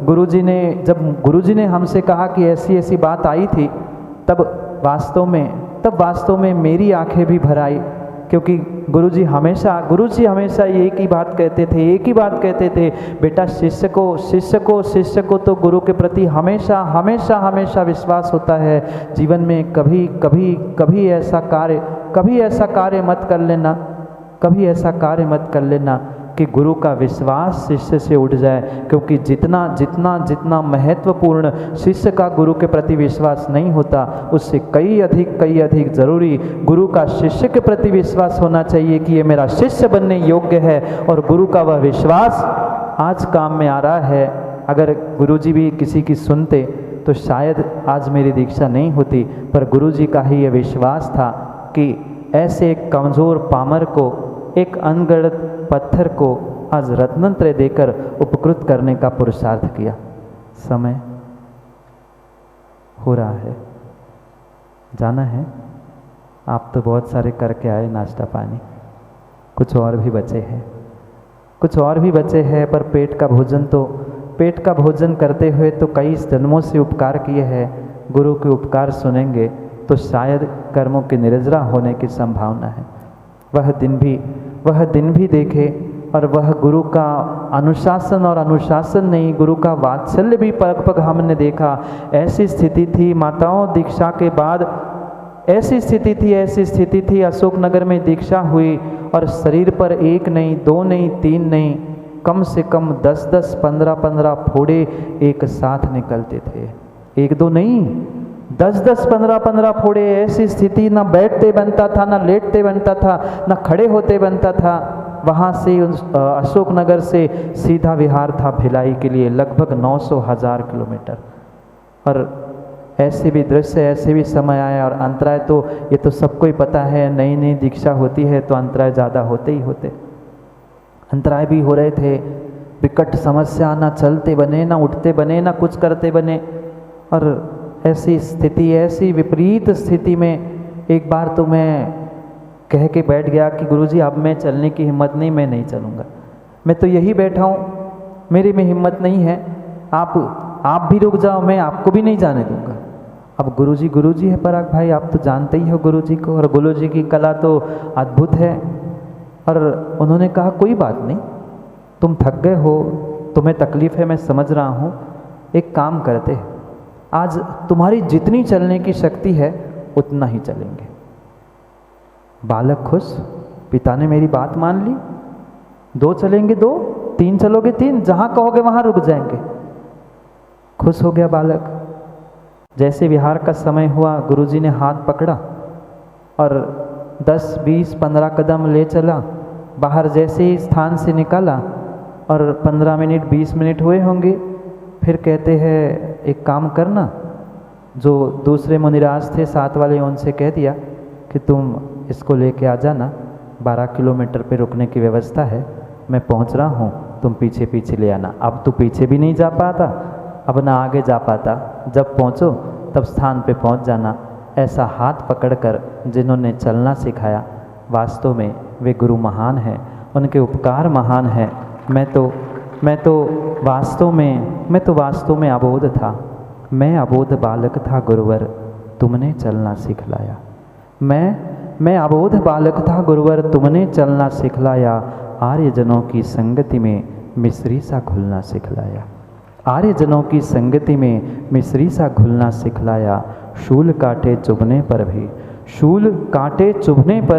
जब गुरुजी ने हमसे कहा कि ऐसी ऐसी बात आई थी, तब वास्तव में मेरी आंखें भी भर आई, क्योंकि गुरुजी हमेशा एक ही बात कहते थे, बेटा शिष्य को तो गुरु के प्रति हमेशा विश्वास होता है। जीवन में कभी ऐसा कार्य मत कर लेना कि गुरु का विश्वास शिष्य से उठ जाए, क्योंकि जितना महत्वपूर्ण शिष्य का गुरु के प्रति विश्वास नहीं होता, उससे कई अधिक जरूरी गुरु का शिष्य के प्रति विश्वास होना चाहिए कि ये मेरा शिष्य बनने योग्य है और गुरु का वह विश्वास आज काम में आ रहा है। अगर गुरुजी भी किसी की सुनते तो शायद आज मेरी दीक्षा नहीं होती, पर गुरुजी का ही ये विश्वास था कि ऐसे एक कमज़ोर पामर को, एक अनगढ़ पत्थर को आज रत्नत्रय देकर उपकृत करने का पुरुषार्थ किया। समय हो रहा है, जाना है। आप तो बहुत सारे करके आए नाश्ता पानी, कुछ और भी बचे हैं, पर पेट का भोजन करते हुए तो कई जन्मों से उपकार किए हैं। गुरु के उपकार सुनेंगे तो शायद कर्मों के निर्जरा होने की संभावना है। वह दिन भी देखे और वह गुरु का अनुशासन नहीं, गुरु का वात्सल्य भी पग हमने देखा। ऐसी स्थिति थी माताओं, दीक्षा के बाद ऐसी स्थिति थी अशोकनगर में दीक्षा हुई और शरीर पर 1 नहीं 2 नहीं 3 नहीं, कम से कम 10-10 15-15 फोड़े एक साथ निकलते थे। 1-2 नहीं, 10-10 15-15 फोड़े। ऐसी स्थिति, ना बैठते बनता था, ना लेटते बनता था, ना खड़े होते बनता था। वहाँ से अशोकनगर से सीधा विहार था भिलाई के लिए, लगभग 900,000 किलोमीटर। और ऐसे भी दृश्य, ऐसे भी समय आए और अंतराय तो ये तो सबको ही पता है, नई दीक्षा होती है तो अंतराय ज़्यादा होते ही होते। अंतराय भी हो रहे थे, विकट समस्या, ना चलते बने, ना उठते बने, ना कुछ करते बने। और ऐसी विपरीत स्थिति में एक बार तो मैं कह के बैठ गया कि गुरुजी अब मैं चलने की हिम्मत नहीं, मैं नहीं चलूँगा, मैं तो यही बैठा हूँ, मेरी में हिम्मत नहीं है, आप भी रुक जाओ, मैं आपको भी नहीं जाने दूँगा। अब गुरुजी है पराग भाई, आप तो जानते ही हो गुरुजी को, और गुरुजी की कला तो अद्भुत है। और उन्होंने कहा कोई बात नहीं, तुम थक गए हो, तुम्हें तकलीफ़ है, मैं समझ रहा हूँ, एक काम करते हैं, आज तुम्हारी जितनी चलने की शक्ति है उतना ही चलेंगे। बालक खुश, पिता ने मेरी बात मान ली, 2 चलेंगे 2, 3 चलोगे 3, जहाँ कहोगे वहाँ रुक जाएंगे। खुश हो गया बालक। जैसे विहार का समय हुआ, गुरुजी ने हाथ पकड़ा और 10, 20, 15 कदम ले चला। बाहर जैसे ही स्थान से निकाला और 15 मिनट 20 मिनट हुए होंगे, फिर कहते हैं एक काम करना, जो दूसरे मुनिराज थे साथ वाले, उनसे कह दिया कि तुम इसको लेके आ जाना, 12 किलोमीटर पे रुकने की व्यवस्था है, मैं पहुंच रहा हूं, तुम पीछे ले आना। अब तो पीछे भी नहीं जा पाता, अब ना आगे जा पाता, जब पहुंचो तब स्थान पे पहुंच जाना। ऐसा हाथ पकड़कर जिन्होंने चलना सिखाया, वास्तव में वे गुरु महान हैं, उनके उपकार महान हैं। मैं तो वास्तव में अबोध था, मैं अबोध बालक था गुरुवर, तुमने चलना सिखलाया। मैं अबोध बालक था गुरुवर, तुमने चलना सिखलाया। आर्यजनों की संगति में मिस्री सा घुलना सिखलाया। आर्यजनों की संगति में मिस्री सा घुलना सिखलाया। शूल कांटे चुभने पर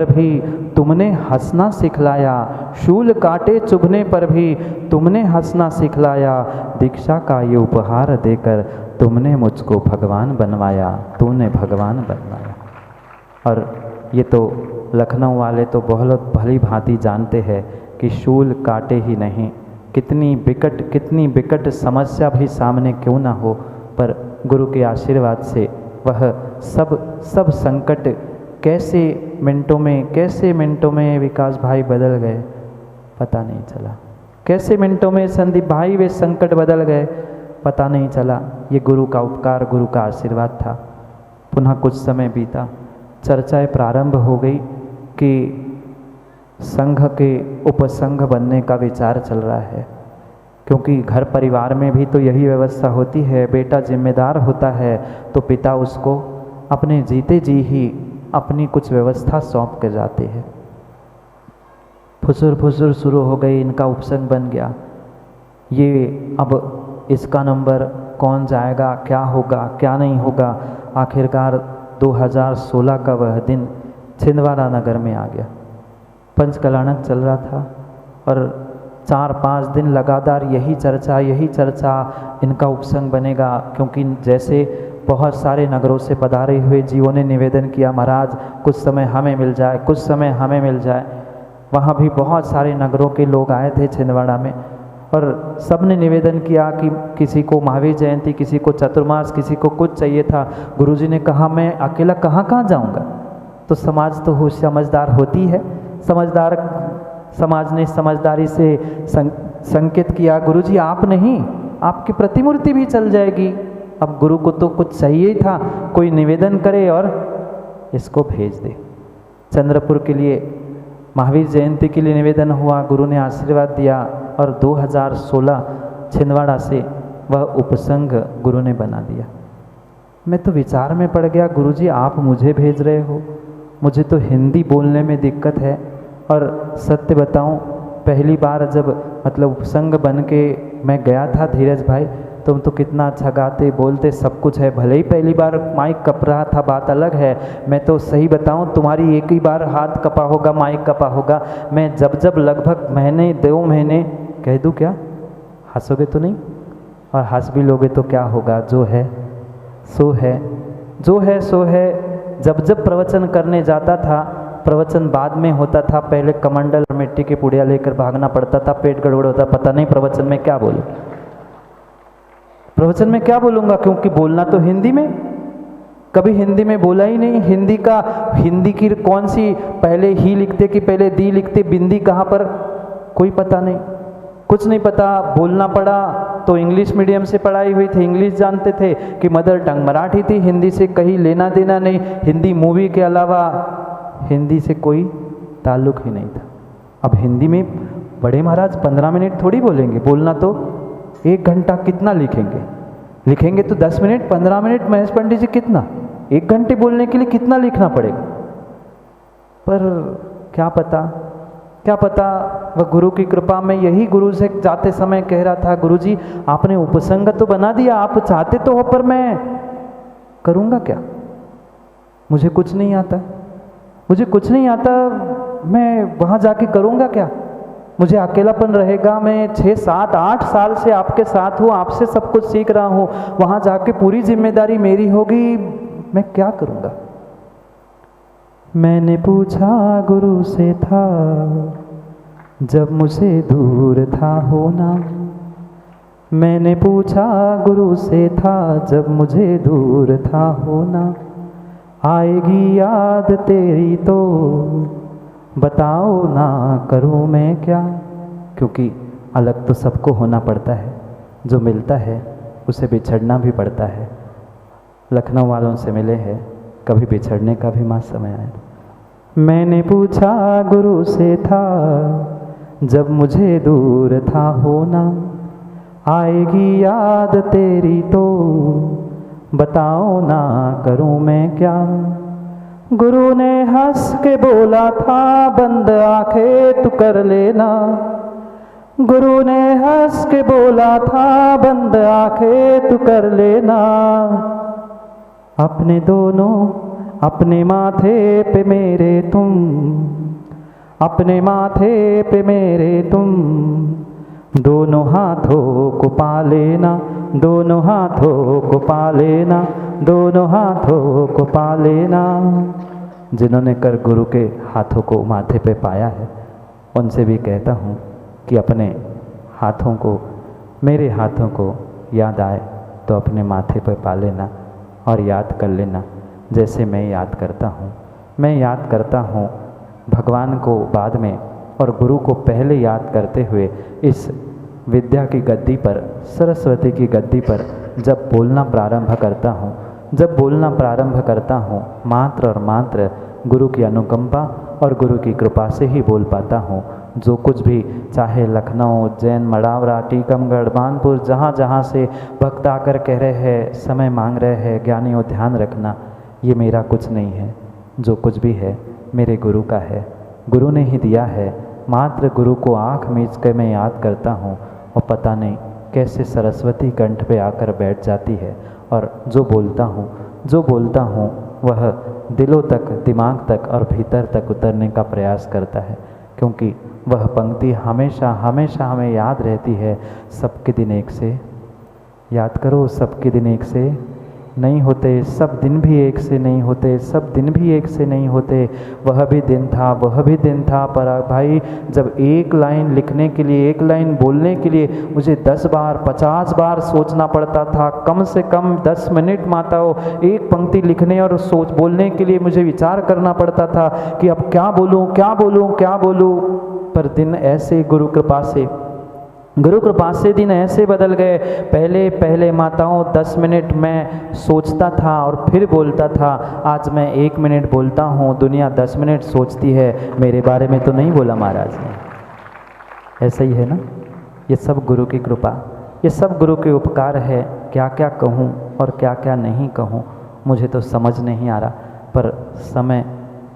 भी तुमने हंसना सिखलाया। शूल कांटे चुभने पर भी तुमने हंसना सिखलाया। दीक्षा का ये उपहार देकर तुमने मुझको भगवान बनवाया, तूने भगवान बनवाया। और ये तो लखनऊ वाले तो बहुत भली भांति जानते हैं कि शूल काटे ही नहीं, कितनी विकट समस्या भी सामने क्यों ना हो, पर गुरु के आशीर्वाद से वह सब संकट कैसे मिनटों में विकास भाई बदल गए, पता नहीं चला। कैसे मिनटों में संदीप भाई वे संकट बदल गए, पता नहीं चला। ये गुरु का उपकार, गुरु का आशीर्वाद था। पुनः कुछ समय बीता, चर्चाएं प्रारंभ हो गई कि संघ के उपसंघ बनने का विचार चल रहा है, क्योंकि घर परिवार में भी तो यही व्यवस्था होती है, बेटा जिम्मेदार होता है तो पिता उसको अपने जीते जी ही अपनी कुछ व्यवस्था सौंप कर जाते हैं। फुसुर फुसुर शुरू हो गई, इनका उपसंग बन गया। ये अब इसका नंबर कौन जाएगा, क्या होगा क्या नहीं होगा। आखिरकार 2016 का वह दिन छिंदवाड़ा नगर में आ गया। पंचकल्याणक चल रहा था और 4-5 दिन लगातार यही चर्चा, इनका उपसंग बनेगा। क्योंकि जैसे बहुत सारे नगरों से पधारे हुए जीवों ने निवेदन किया, महाराज कुछ समय हमें मिल जाए, कुछ समय हमें मिल जाए। वहाँ भी बहुत सारे नगरों के लोग आए थे छिंदवाड़ा में और सब ने निवेदन किया कि किसी को महावीर जयंती, किसी को चतुर्मास, किसी को कुछ चाहिए था। गुरुजी ने कहा मैं अकेला कहाँ जाऊँगा। तो समाज तो समझदार होती है, समाज ने समझदारी से संकेत किया, गुरुजी आप नहीं, आपकी प्रतिमूर्ति भी चल जाएगी। अब गुरु को तो कुछ चाहिए ही था, कोई निवेदन करे और इसको भेज दे। चंद्रपुर के लिए महावीर जयंती के लिए निवेदन हुआ, गुरु ने आशीर्वाद दिया और 2016 छिंदवाड़ा से वह उपसंग गुरु ने बना दिया। मैं तो विचार में पड़ गया, गुरुजी आप मुझे भेज रहे हो, मुझे तो हिंदी बोलने में दिक्कत है। और सत्य बताऊं, पहली बार जब मतलब उपसंग बन के मैं गया था, धीरज भाई तुम तो कितना अच्छा गाते बोलते सब कुछ है, भले ही पहली बार माइक कप रहा था बात अलग है। मैं तो सही बताऊं, तुम्हारी एक ही बार हाथ कपा होगा, माइक कपा होगा। मैं जब लगभग महीने 2 महीने कह दूं क्या, हंसोगे तो नहीं, और हंस भी लोगे तो क्या होगा, जो है सो है, जो है सो है। जब प्रवचन करने जाता था, प्रवचन बाद में होता था, पहले कमंडल मिट्टी के पुड़िया लेकर भागना पड़ता था, पेट गड़बड़ होता, पता नहीं प्रवचन में क्या बोलूं, प्रवचन में क्या बोलूँगा, क्योंकि बोलना तो हिंदी में, कभी हिंदी में बोला ही नहीं। हिंदी की कौन सी, पहले ही लिखते कि पहले दी लिखते, बिंदी कहाँ पर कोई पता नहीं, कुछ नहीं पता। बोलना पड़ा तो इंग्लिश मीडियम से पढ़ाई हुई थी, इंग्लिश जानते थे कि मदर टंग मराठी थी, हिंदी से कहीं लेना देना नहीं। हिंदी मूवी के अलावा हिंदी से कोई ताल्लुक ही नहीं था। अब हिंदी में बड़े महाराज 15 मिनट थोड़ी बोलेंगे, बोलना तो 1 घंटा, कितना लिखेंगे तो 10 मिनट 15 मिनट। महेश पंडित जी कितना 1 घंटे बोलने के लिए कितना लिखना पड़ेगा। पर क्या पता वह गुरु की कृपा में, यही गुरु से जाते समय कह रहा था, गुरुजी आपने उपसंग तो बना दिया, आप चाहते तो हो, पर मैं करूँगा क्या, मुझे कुछ नहीं आता, मैं वहाँ जाके करूँगा क्या, मुझे अकेलापन रहेगा। मैं 6, 7, 8 साल से आपके साथ हूँ, आपसे सब कुछ सीख रहा हूँ, वहाँ जाके पूरी जिम्मेदारी मेरी होगी, मैं क्या करूँगा। मैंने पूछा गुरु से था जब मुझे दूर था होना, मैंने पूछा गुरु से था जब मुझे दूर था होना, आएगी याद तेरी तो बताओ ना करूँ मैं क्या। क्योंकि अलग तो सबको होना पड़ता है, जो मिलता है उसे बिछड़ना भी पड़ता है। लखनऊ वालों से मिले हैं, कभी बिछड़ने का भी मां समय आया। मैंने पूछा गुरु से था जब मुझे दूर था होना, आएगी याद तेरी तो बताओ ना करूँ मैं क्या। गुरु ने हंस के बोला था बंद आंखें तू कर लेना, गुरु ने हंस के बोला था बंद आंखें तू कर लेना, अपने दोनों अपने माथे पे मेरे तुम, अपने माथे पे मेरे तुम, दोनों हाथों को पा लेना, दोनों हाथों को पा लेना, दोनों हाथों को पा लेना। जिन्होंने कर गुरु के हाथों को माथे पे पाया है, उनसे भी कहता हूँ कि अपने हाथों को, मेरे हाथों को याद आए तो अपने माथे पे पा लेना और याद कर लेना, जैसे मैं याद करता हूँ। मैं याद करता हूँ भगवान को बाद में और गुरु को पहले याद करते हुए इस विद्या की गद्दी पर, सरस्वती की गद्दी पर जब बोलना प्रारंभ करता हूँ, जब बोलना प्रारंभ करता हूँ, मात्र और मात्र गुरु की अनुकंपा और गुरु की कृपा से ही बोल पाता हूँ। जो कुछ भी, चाहे लखनऊ, उज्जैन, मड़ावरा, टीकमगढ़, बानपुर, जहाँ जहाँ से भक्त आकर कह रहे हैं, समय मांग रहे हैं, ज्ञानियों ध्यान रखना, ये मेरा कुछ नहीं है। जो कुछ भी है मेरे गुरु का है, गुरु ने ही दिया है। मात्र गुरु को आँख मीच कर मैं याद करता हूँ और पता नहीं कैसे सरस्वती कंठ पे आकर बैठ जाती है, और जो बोलता हूँ वह दिलों तक, दिमाग तक और भीतर तक उतरने का प्रयास करता है, क्योंकि वह पंक्ति हमेशा हमेशा हमें याद रहती है। सबके दिन एक से, याद करो, सबके दिन एक से नहीं होते, सब दिन भी एक से नहीं होते, सब दिन भी एक से नहीं होते। वह भी दिन था, वह भी दिन था, पर भाई जब एक लाइन लिखने के लिए, एक लाइन बोलने के लिए मुझे 10 बार 50 बार सोचना पड़ता था, कम से कम 10 मिनट माताओं एक पंक्ति लिखने और बोलने के लिए मुझे विचार करना पड़ता था कि अब क्या बोलूं, क्या बोलूं, क्या बोलूं। पर दिन ऐसे गुरु कृपा से दिन ऐसे बदल गए। पहले माताओं 10 मिनट मैं सोचता था और फिर बोलता था, आज मैं 1 मिनट बोलता हूँ, दुनिया 10 मिनट सोचती है। मेरे बारे में तो नहीं बोला महाराज ने। ऐसा ही है ना, ये सब गुरु की कृपा, ये सब गुरु के उपकार है। क्या क्या कहूँ और क्या क्या नहीं कहूँ मुझे तो समझ नहीं आ रहा, पर समय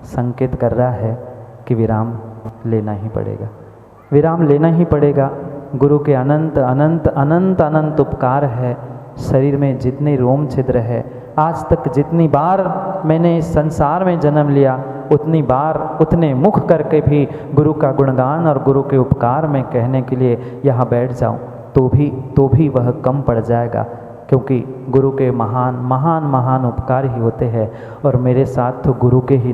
संकेत कर रहा है कि विराम लेना ही पड़ेगा, विराम लेना ही पड़ेगा। गुरु के अनंत अनंत अनंत अनंत उपकार है। शरीर में जितने रोम छिद्र है, आज तक जितनी बार मैंने इस संसार में जन्म लिया, उतनी बार उतने मुख करके भी गुरु का गुणगान और गुरु के उपकार में कहने के लिए यहाँ बैठ जाऊँ तो भी वह कम पड़ जाएगा, क्योंकि गुरु के महान महान महान उपकार ही होते हैं। और मेरे साथ तो गुरु के ही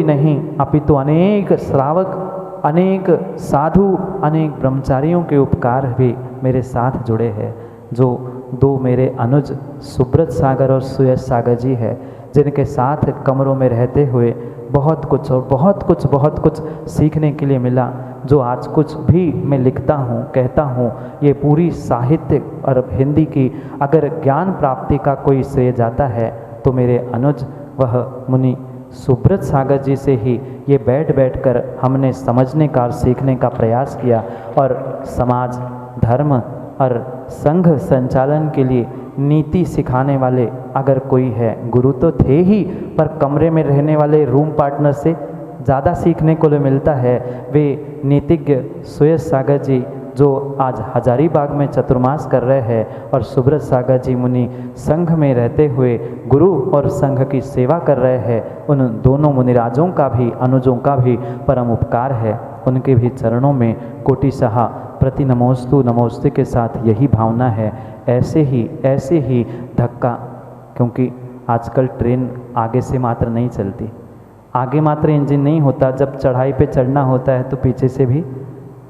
नहीं अपितु अनेक श्रावक, अनेक साधु, अनेक ब्रह्मचारियों के उपकार भी मेरे साथ जुड़े हैं। जो 2 मेरे अनुज सुब्रत सागर और सुयश सागर जी है, जिनके साथ कमरों में रहते हुए बहुत कुछ सीखने के लिए मिला। जो आज कुछ भी मैं लिखता हूँ, कहता हूँ, ये पूरी साहित्य और हिंदी की अगर ज्ञान प्राप्ति का कोई श्रेय जाता है तो मेरे अनुज वह मुनि सुब्रत सागर जी से ही ये बैठ कर हमने समझने का और सीखने का प्रयास किया। और समाज, धर्म और संघ संचालन के लिए नीति सिखाने वाले अगर कोई है, गुरु तो थे ही, पर कमरे में रहने वाले रूम पार्टनर से ज़्यादा सीखने को मिलता है। वे नीतिज्ञ सुयश सागर जी जो आज हजारीबाग में चतुर्मास कर रहे हैं, और सुब्रत सागर जी मुनि संघ में रहते हुए गुरु और संघ की सेवा कर रहे हैं। उन दोनों मुनिराजों का भी, अनुजों का भी परम उपकार है। उनके भी चरणों में कोटिशः प्रति नमोस्तु के साथ यही भावना है। ऐसे ही धक्का, क्योंकि आजकल ट्रेन आगे से मात्र नहीं चलती, आगे मात्र इंजन नहीं होता, जब चढ़ाई पे चढ़ना होता है तो पीछे से भी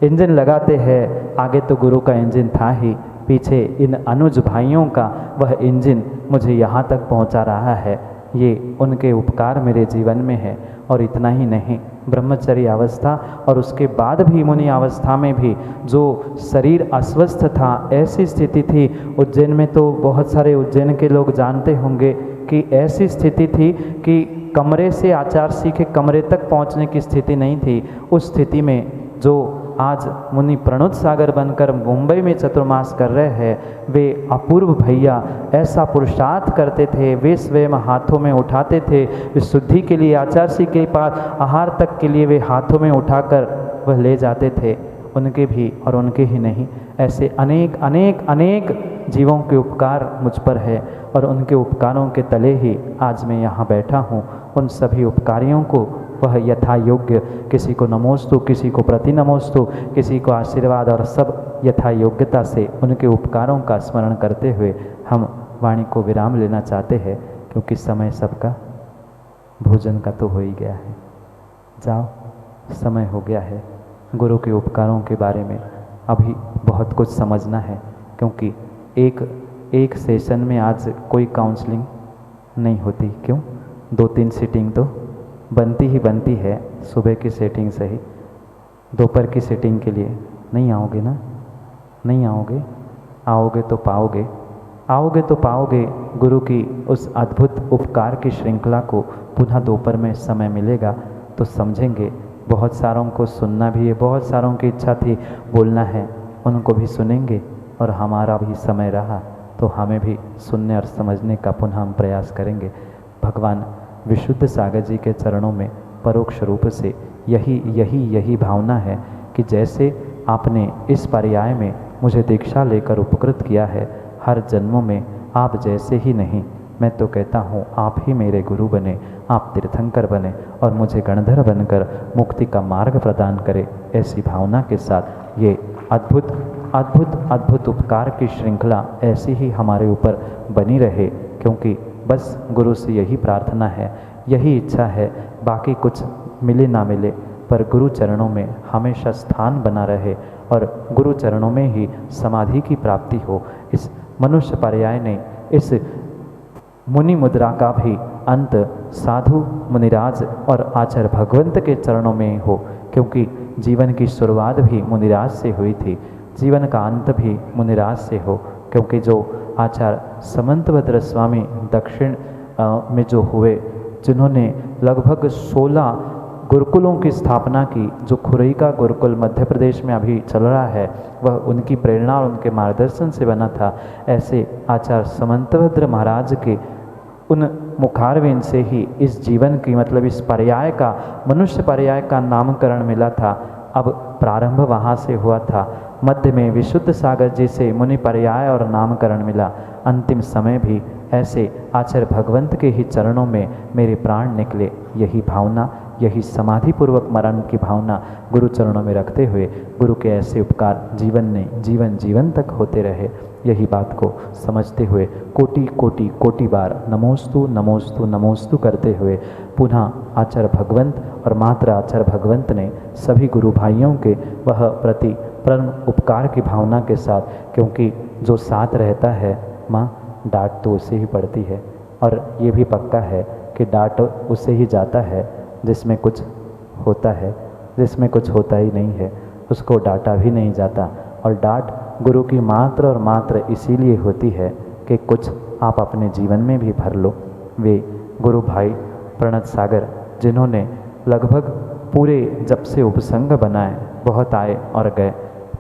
इंजन लगाते हैं। आगे तो गुरु का इंजन था ही, पीछे इन अनुज भाइयों का वह इंजन मुझे यहाँ तक पहुँचा रहा है। ये उनके उपकार मेरे जीवन में है। और इतना ही नहीं, ब्रह्मचर्य अवस्था और उसके बाद भी मुनि अवस्था में भी जो शरीर अस्वस्थ था, ऐसी स्थिति थी। उज्जैन में तो बहुत सारे उज्जैन के लोग जानते होंगे कि ऐसी स्थिति थी कि कमरे से आचार सीखे कमरे तक पहुंचने की स्थिति नहीं थी। उस स्थिति में जो आज मुनि प्रणुत सागर बनकर मुंबई में चतुर्मास कर रहे हैं, वे अपूर्व भैया ऐसा पुरुषार्थ करते थे। वे स्वयं हाथों में उठाते थे, वे शुद्धि के लिए आचार्य के पास आहार तक के लिए वे हाथों में उठाकर वह ले जाते थे। उनके भी और उनके ही नहीं, ऐसे अनेक अनेक अनेक जीवों के उपकार मुझ पर है, और उनके उपकारों के तले ही आज मैं यहाँ बैठा हूँ। उन सभी उपकारियों को वह यथा योग्य, किसी को नमोस्तु, किसी को प्रति नमोस्तु, किसी को आशीर्वाद, और सब यथा योग्यता से उनके उपकारों का स्मरण करते हुए हम वाणी को विराम लेना चाहते हैं, क्योंकि समय सबका भोजन का तो हो ही गया है। जाओ, समय हो गया है। गुरु के उपकारों के बारे में अभी बहुत कुछ समझना है, क्योंकि एक सेशन में आज कोई काउंसलिंग नहीं होती। क्यों? 2-3 सीटिंग तो बनती ही बनती है। सुबह की सेटिंग से ही दोपहर की सेटिंग के लिए नहीं आओगे ना? नहीं आओगे? आओगे तो पाओगे गुरु की उस अद्भुत उपकार की श्रृंखला को। पुनः दोपहर में समय मिलेगा तो समझेंगे बहुत सारों को सुनना भी है, बहुत सारों की इच्छा थी बोलना है, उनको भी सुनेंगे, और हमारा भी समय रहा तो हमें भी सुनने और समझने का पुनः हम प्रयास करेंगे। भगवान विशुद्ध सागर जी के चरणों में परोक्ष रूप से यही भावना है कि जैसे आपने इस पर्याय में मुझे दीक्षा लेकर उपकृत किया है, हर जन्मों में आप जैसे ही नहीं, मैं तो कहता हूँ आप ही मेरे गुरु बने, आप तीर्थंकर बने और मुझे गणधर बनकर मुक्ति का मार्ग प्रदान करे। ऐसी भावना के साथ ये अद्भुत अद्भुत अद्भुत उपकार की श्रृंखला ऐसी ही हमारे ऊपर बनी रहे, क्योंकि बस गुरु से यही प्रार्थना है, यही इच्छा है। बाकी कुछ मिले ना मिले, पर गुरु चरणों में हमेशा स्थान बना रहे और गुरु चरणों में ही समाधि की प्राप्ति हो। इस मनुष्य पर्याय ने इस मुनि मुद्रा का भी अंत साधु मुनिराज और आचार्य भगवंत के चरणों में हो, क्योंकि जीवन की शुरुआत भी मुनिराज से हुई थी, जीवन का अंत भी मुनिराज से हो। क्योंकि जो आचार्य समंतभद्र स्वामी दक्षिण में जो हुए, जिन्होंने लगभग 16 गुरुकुलों की स्थापना की, जो खुरई का गुरुकुल मध्य प्रदेश में अभी चल रहा है, वह उनकी प्रेरणा और उनके मार्गदर्शन से बना था। ऐसे आचार्य समंतभद्र महाराज के उन मुखारविंद से ही इस जीवन की, मतलब इस पर्याय का, मनुष्य पर्याय का नामकरण मिला था। अब प्रारंभ वहाँ से हुआ था, मध्य में विशुद्ध सागर जी से मुनि पर्याय और नामकरण मिला, अंतिम समय भी ऐसे आचार्य भगवंत के ही चरणों में मेरे प्राण निकले। यही भावना, यही समाधि पूर्वक मरण की भावना गुरु चरणों में रखते हुए गुरु के ऐसे उपकार जीवन तक होते रहे, यही बात को समझते हुए कोटि बार नमोस्तु नमोस्तु नमोस्तु करते हुए पुनः आचार्य भगवंत और मात्र आचार्य भगवंत ने सभी गुरु भाइयों के वह प्रति परम उपकार की भावना के साथ, क्योंकि जो साथ रहता है माँ, डांट तो उसे ही पड़ती है, और ये भी पक्का है कि डांट उसे ही जाता है जिसमें कुछ होता है, जिसमें कुछ होता ही नहीं है उसको डांटा भी नहीं जाता। और डांट गुरु की मात्र और मात्र इसीलिए होती है कि कुछ आप अपने जीवन में भी भर लो। वे गुरु भाई प्रणत सागर, जिन्होंने लगभग पूरे जब से उपसंग बनाए, बहुत आए और गए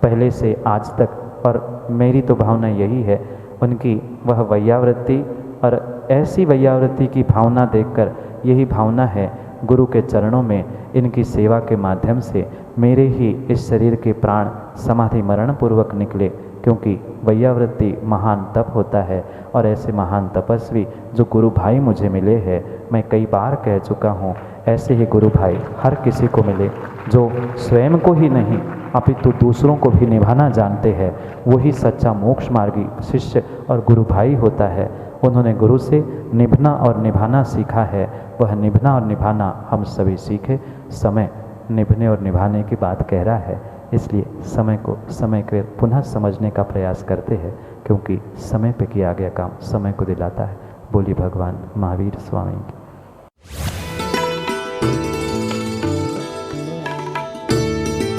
पहले से आज तक, और मेरी तो भावना यही है उनकी वह वैयावृत्ति, और ऐसी वैयावृत्ति की भावना देखकर यही भावना है गुरु के चरणों में इनकी सेवा के माध्यम से मेरे ही इस शरीर के प्राण समाधि मरण पूर्वक निकले, क्योंकि वैयावृत्ति महान तप होता है। और ऐसे महान तपस्वी जो गुरु भाई मुझे मिले हैं, मैं कई बार कह चुका हूँ, ऐसे ही गुरु भाई हर किसी को मिले जो स्वयं को ही नहीं अपितु दूसरों को भी निभाना जानते हैं, वही सच्चा मोक्ष मार्गी शिष्य और गुरु भाई होता है। उन्होंने गुरु से निभना और निभाना सीखा है, वह निभना और निभाना हम सभी सीखे। समय निभने और निभाने की बात कह रहा है, इसलिए समय के पुनः समझने का प्रयास करते हैं, क्योंकि समय पे किया गया काम समय को दिलाता है। बोलिए भगवान महावीर स्वामी की।